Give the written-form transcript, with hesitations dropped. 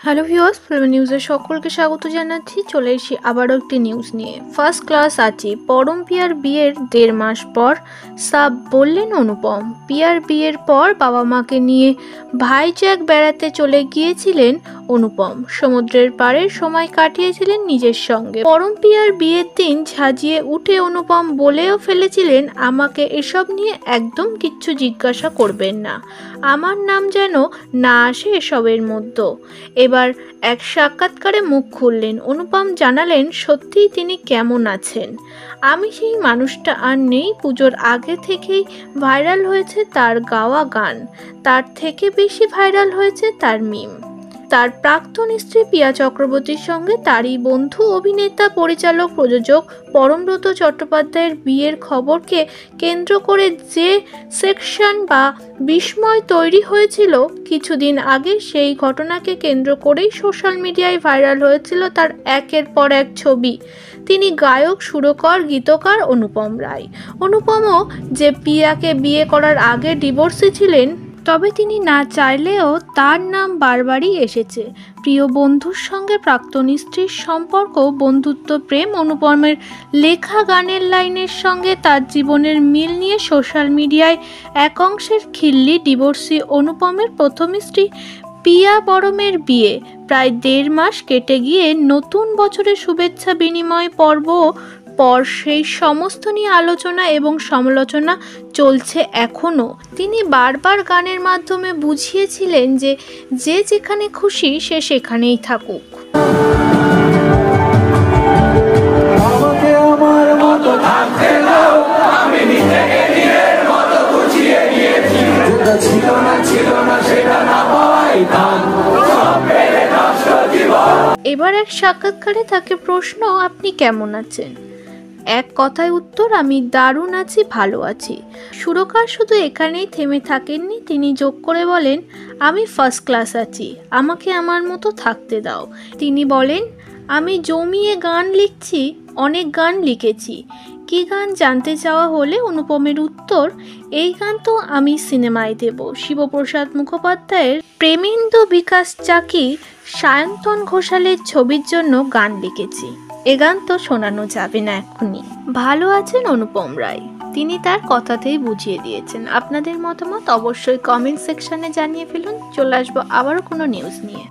Hello viewers, film নিউজে সকলকে স্বাগত জানাচ্ছি। চলে এসেছি আবারও একটি নিউজ নিয়ে। ফার্স্ট ক্লাস আছি, পরম পিয়ার বিয়ের 1.5 মাস পর সাব বললেন অনুপম। পিয়ার বিয়ের পর বাবা মাকে নিয়ে ভাইজ্যাক বেড়াতে চলে গিয়েছিলেন অনুপম। সমুদ্রের পাড়ের সময় কাটিয়েছিলেন নিজের সঙ্গে। পরম পিয়ার বিয়ের দিন ঝাঁঝিয়ে উঠে অনুপম বলেও ফেলেছিলেন, আমাকে এসব নিয়ে একদম কিচ্ছু জিজ্ঞাসা করবেন না, আমার নাম যেন না আসে এসবের মধ্যে। এবার এক সাক্ষাৎকারে মুখ খুললেন অনুপম, জানালেন সত্যিই তিনি কেমন আছেন। আমি সেই মানুষটা আর নেই। পুজোর আগে থেকেই ভাইরাল হয়েছে তার গাওয়া গান, তার থেকে বেশি ভাইরাল হয়েছে তার মিম। তার প্রাক্তন স্ত্রী পিয়া চক্রবর্তীর সঙ্গে তারই বন্ধু অভিনেতা, পরিচালক, প্রযোজক পরমব্রত চট্টোপাধ্যায়ের বিয়ের খবরকে কেন্দ্র করে যে সেকশন বা বিস্ময় তৈরি হয়েছিল কিছুদিন আগে, সেই ঘটনাকে কেন্দ্র করেই সোশ্যাল মিডিয়ায় ভাইরাল হয়েছিল তার একের পর এক ছবি। তিনি গায়ক, সুরকার, গীতকার অনুপম রায়। অনুপমও যে পিয়াকে বিয়ে করার আগে ডিভোর্সে ছিলেন, তবে তিনি না চাইলেও তার নাম বারবারই এসেছে। প্রিয় বন্ধুর সঙ্গে প্রাক্তন স্ত্রীর সম্পর্ক, বন্ধুত্ব, প্রেম, অনুপমের লেখা গানের লাইনের সঙ্গে তার জীবনের মিল নিয়ে সোশ্যাল মিডিয়ায় এক অংশের খিল্লি। ডিভোর্সি অনুপমের প্রথম স্ত্রী পিয়া বরমের বিয়ে প্রায় 1.5 মাস কেটে গিয়ে নতুন বছরের শুভেচ্ছা বিনিময় পর্ব পর সেই সমস্ত নিয়ে আলোচনা এবং সমালোচনা চলছে এখনও। তিনি বারবার গানের মাধ্যমে বুঝিয়েছিলেন যে যে যেখানে খুশি সে সেখানেই থাকুক। এবার এক সাক্ষাৎকারে তাকে প্রশ্ন, আপনি কেমন আছেন? এক কথায় উত্তর, আমি দারুণ আছি, ভালো আছি। সুরকার শুধু এখানেই থেমে থাকেননি, তিনি যোগ করে বলেন, আমি ফার্স্ট ক্লাস আছি, আমাকে আমার মতো থাকতে দাও। তিনি বলেন, আমি জমিয়ে গান লিখছি, অনেক গান লিখেছি। কী গান জানতে চাওয়া হলে অনুপমের উত্তর, এই গান তো আমি সিনেমায় দেব। শিবপ্রসাদ মুখোপাধ্যায়ের প্রেমেন্দু বিকাশ চাকি, সায়ন্তন ঘোষালের ছবির জন্য গান লিখেছি। এ গান তো শোনানো যাবে না এখনই। ভালো আছেন অনুপম রায়, তিনি তার কথাতেই বুঝিয়ে দিয়েছেন। আপনাদের মতামত অবশ্যই কমেন্ট সেকশনে জানিয়ে ফেলুন। চলে আসবো আবারও কোনো নিউজ নিয়ে।